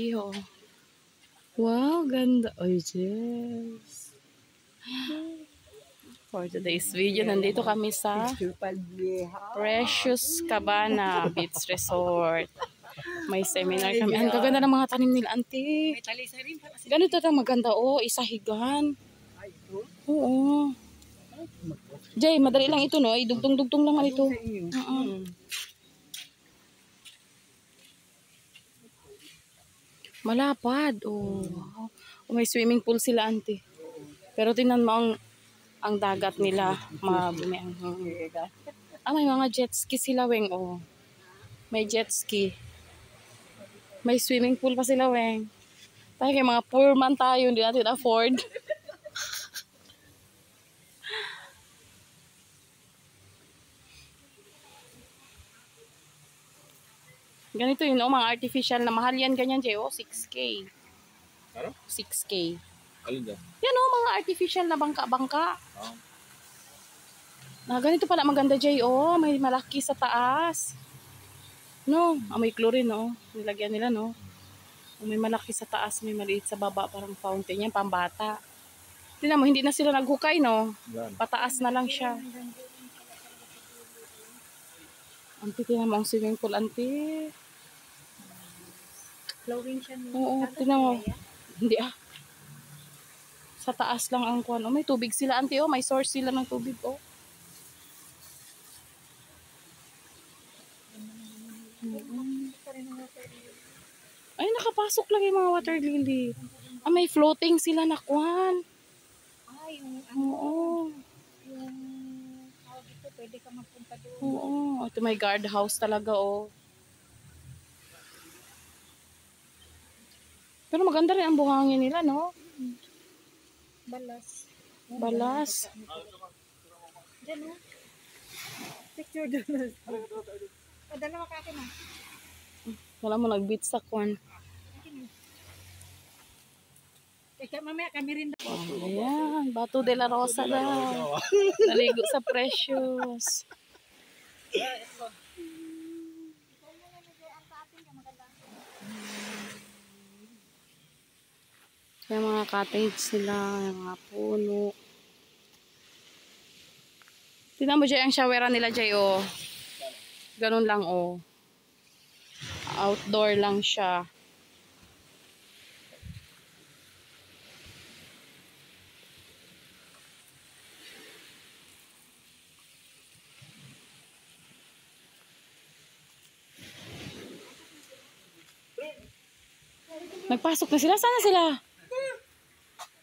Auntie, oh. Wow, ganda. Ay, yes. For today's video, nandito kami sa Precious Cabana Beach Resort. May seminar kami. Ang gaganda ng mga tanim nila, Auntie. Ganito na maganda, oh. Isahigan. Oo. Jay, madali lang ito, no? Idugtong-dugtong lang ito. Malapad. Oh. May swimming pool sila, Auntie. Pero tingnan mo ang dagat nila. May mga jet ski sila, Weng. Oh. May jet ski. May swimming pool pa sila, Weng. Tayo kay mga poor man tayo, hindi natin afford. Ganito yun, oh, mga artificial na mahal yan, ganyan, Jay, oh, 6K. Ano? 6K. Alin dyan? Yan, oh, mga artificial na bangka-bangka. Oh. Na ganito pala maganda, Jay, oh, may malaki sa taas. No, may chlorine, no. Nilagyan nila, no. May malaki sa taas, may maliit sa baba, parang fountain yan, pambata. Tingnan mo, hindi na sila naghukay, no. Pataas na lang siya. Auntie, tingnan mo ang swimming pool, Auntie. Flowing siya. Oo, tingnan mo. Hindi sa taas lang ang kuwan. Oh, may tubig sila, Auntie, oh. May source sila ng tubig, oh. Ay, nakapasok lang yung mga water lily. May floating sila na kuwan. Ay, oo. Yung tawag ito, pwede ka magpunta doon. Oo, ito may guard house talaga, oh. Pero maganda rin ang buhangin nila, no? Balas. Balas. Diyan, oh. Picture doon. O, dalawa ka akin, ah. Wala mo nag-beat sa kwan. Ika, mamaya kami rin. Ayan, Bato de la Rosa daw. Naligo sa Precious. Yung mga cottage sila, yung mga puno. Tingnan mo dyan ang showera nila dyan, oh. Ganun lang, oh. Outdoor lang siya. Nagpasok na sila? Sana sila?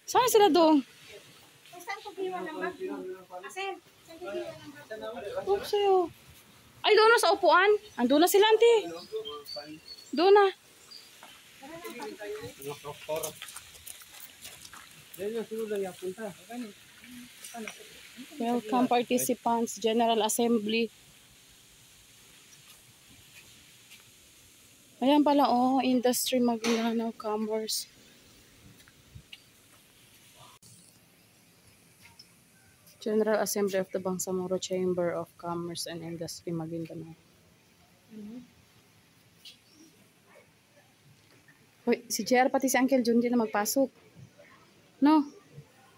Sana sila doon? Saan ko biwan ng bag? Asen, saan ko biwan ng bag? Oops, sa'yo. Ay, doon na sa upuan. Andun na sila, Auntie. Doon na. Welcome participants, General Assembly. Ayan pala, oh, Industry Maguindanao Commerce. General Assembly of the Bangsamoro Chamber of Commerce and Industry Maguindanao. Hoy, si JR pati si Uncle Jun hindi na magpasok. No?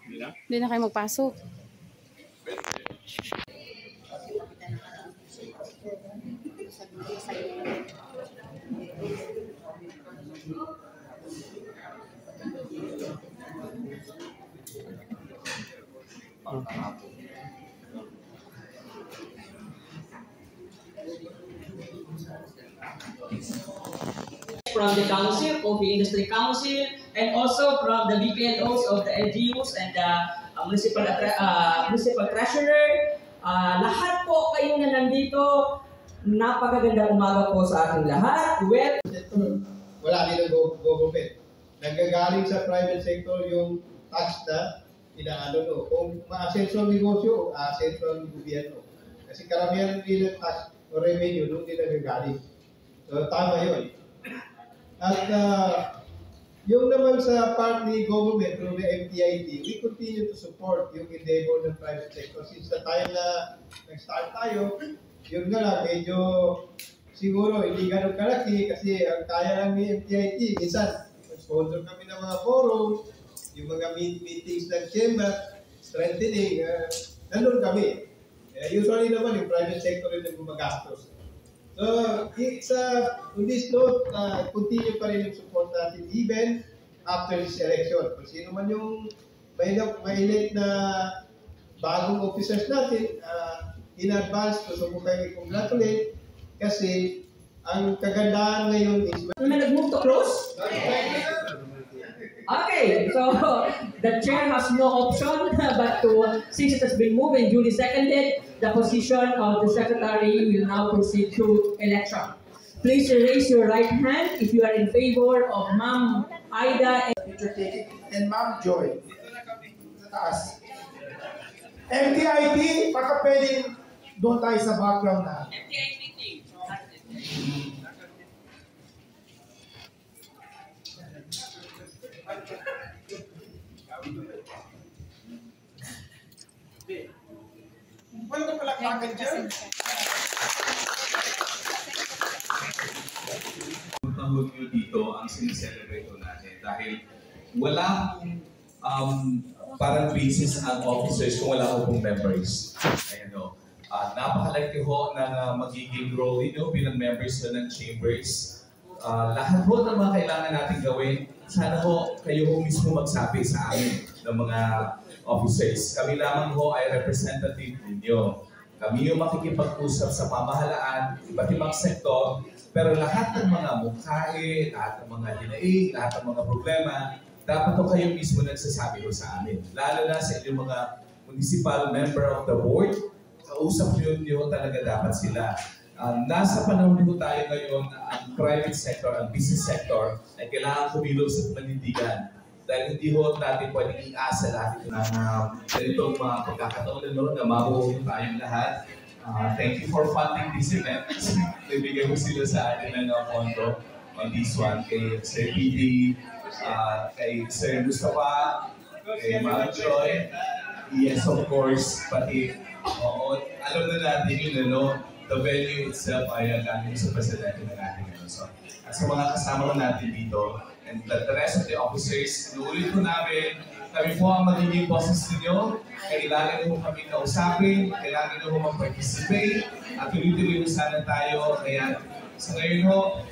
Hindi na kayo magpasok. From the Council, Coffee Industry Council, and also from the BPNOs of the LGUs and the municipal treasurer. Lahat po kayo na nandito, napakagandang umaga po sa ating lahat. Wala din ang government. Nagagaling sa private sector yung tax na inaano, no. Kung ma-asenso ang negosyo, asenso ang gobyerno. Kasi karamihan nila tax o revenue doon din nagagaling. So tama yun. At yung naman sa part ni government through the MTIT, we continue to support yung endeavor ng private sector. Since the time na nag-start tayo, yun nga lang, medyo siguro hindi ganun kalaki kasi ang kaya lang ni MTIT, minsan, sponsor kami ng mga forum, yung mga meetings ng chamber, strengthening, nandun kami. Usually naman yung private sector rin yung gumagastos. So, on this note, continue pa rin yung support natin even after this election. Kung sino man yung may-elect na bagong officers natin, in advance, gusto ko kayo i-congratulate kasi ang kagandahan ngayon is... Nag-move to close? Okay, so the chair has no option but to, since it has been moved and duly seconded, the position of the secretary will now proceed to election. Please raise your right hand if you are in favor of Ma'am Aida and Ma'am Joy. Sa taas. MTIT, baka pwedeng doon tayo sa background na. Wala ka pala kagad dyan. Tawag nyo dito ang sineselebrate natin dahil wala parang basis ang officers kung wala pong members. Ayan o. Napakalaki ho ng magiging role ninyo bilang members ng chambers. Lahat ho ng mga kailangan natin gawin, sana ho kayo ho mismo magsabi sa amin ng mga officers. Kami lamang ho ay representative ninyo. Kami yung makikipag-usap sa pamahalaan, iba't ibang sektor, pero lahat ng mga mukhae, lahat ng mga hinaing, lahat ng mga problema, dapat ho kayo mismo nagsasabi ho sa amin. Lalo na sa inyong mga municipal member of the board, kausap nyo talaga dapat sila. Nasa panahon po tayo ngayon na ang private sector, ang business sector, ay kailangan kumilos at panindigan. Dahil hindi ho natin pwedeng i-asa lahat ng ganitong mga pagkakataon na mabuo tayong lahat. Thank you for funding this event. Ibigay mo sila sa atin ng pondo on this one. Kay Sir PD, kay Sir Mustafa, kay Ma'am Joy, yes of course, pati alam na natin yun, the venue itself ay galing sa presidente na natin. So, at sa mga kasama natin dito, and the rest of the officers, inuulit po namin, kami po ang magiging bosses ninyo, kailangan nyo kami kausapin, kailangan nyo mag-participate, at tuloy-tuloy sana tayo. Kaya sa ngayon ho,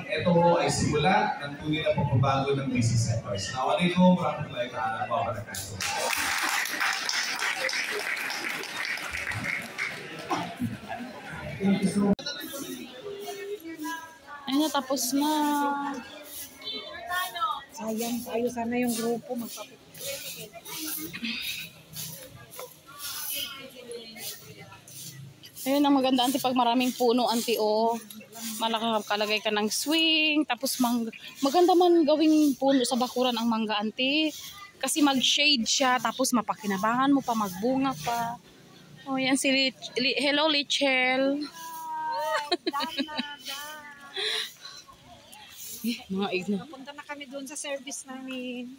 ito ho ay simula ng tunay na pagbabago ng business sectors. Nawalaikum warahmatullahi wabarakatuh. Ay, natapos na. Sayang tayo, sana yung grupo magpapit. Ayun ang maganda, auntie, pag maraming puno, auntie, kalagay ka ng swing, tapos maganda man gawing puno sa bakuran ang mangga, auntie. Kasi mag-shade siya, tapos mapakinabangan mo pa, magbunga pa. Oh, yan si Hello, Lichel. Mga igno. Napunta na kami doon sa service namin.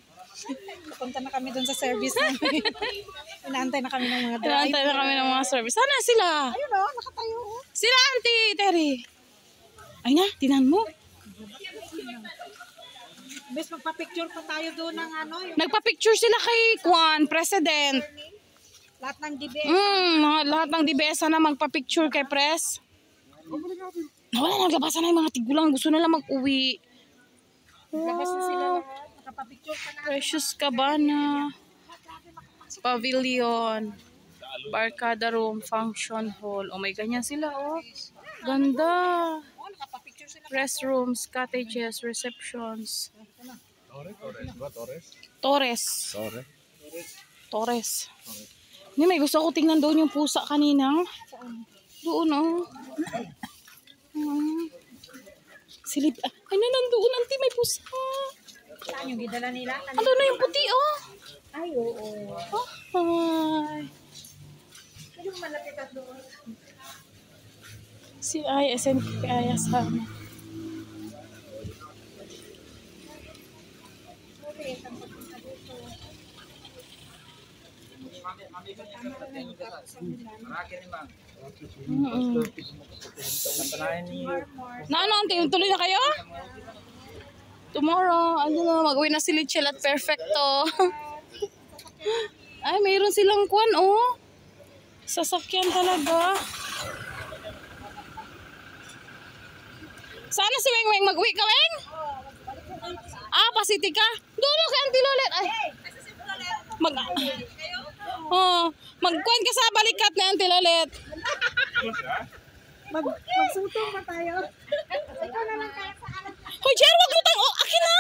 Inaantay na kami ng mga driver. Inaantay na kami ng mga service. Sana sila? Ayun o, nakatayo. Sila, auntie, Terry. Ay na, tinan mo. Bes, magpa-picture pa tayo doon ng ano. Nagpa-picture sila kay Kwan, President. Lahat ng DBS. Lahat ng DBS na magpa-picture kay Pres. Wala, naglabasa na yung mga tigulang. Gusto nila mag-uwi. Labas na sila lahat. Nakapapicture pa na. Precious Cabana. Pavilion. Barkada Room, Function Hall. Oh, may ganyan sila, oh. Ganda. Oh, nakapapicture sila. Rest rooms, cottages, receptions. Torres. Hindi, may gusto ko tingnan doon yung pusa kanina. Doon, oh. Silip. Ay, nandoon, auntie, may pusa. Saan yung gidala nila? Ano na yung puti, oh. Ay, oo. Ay. Yung malapit at doon. Si Ay, SNP Aya sama. Okay, ang pagpunta dito. Auntie, tuloy na kayo? Tomorrow, mag-uwi na si Lichel at Perfecto. Ay, mayroon silang kwan, oh. Sasakyan talaga. Sana si Weng Weng mag-uwi ka, Weng? Pasiti ka? Dulo kay Auntie Lolet. Ay. Magkuhan ka sa balikat ni Auntie Lolet. Magsutong pa tayo. Ikaw na lang kaya sa alam. Hoy, Jer, wag mo tang... Oh, akin na!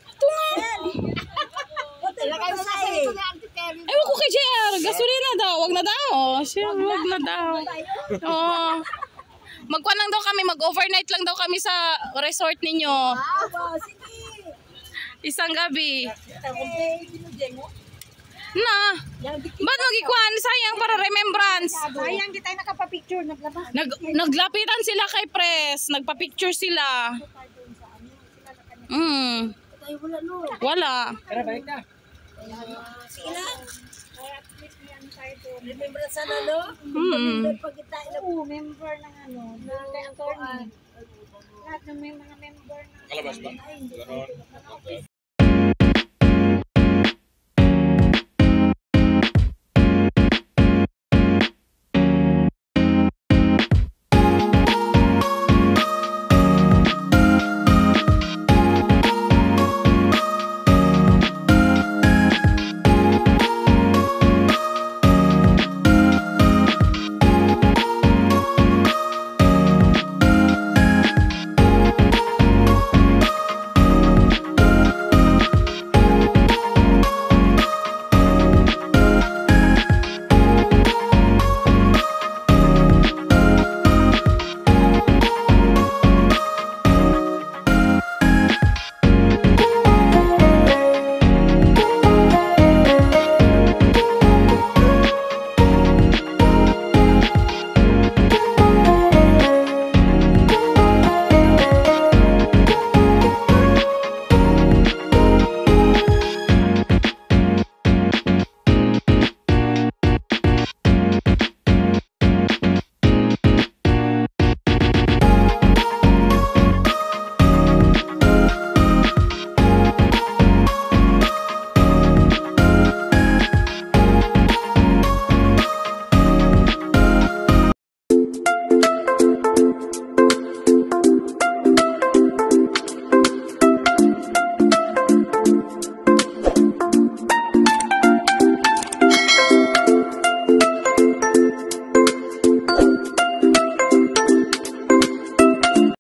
Ito nga. Ilagay mo sa ito ni Auntie Kelly. Ewan ko kay Jer. Gasolina daw. Wag na daw. Siya, wag na daw. Oo. Magkuhan lang daw kami. Mag-overnight lang daw kami sa resort ninyo. Sige. Isang gabi. Na. Ba't magikuhan? Sayang para remembrance. Sayang di tayo nakapapicture. Naglabas. Naglapitan sila kay Pres. Nagpa-picture sila. Tayo wala no. Wala. Sige lang. At least may ano tayo doon. Remember sa ano? Member pag tayo. Oo, member ng ano. Ng attorney. Lahat ng may mga member ng... Kalabas ba?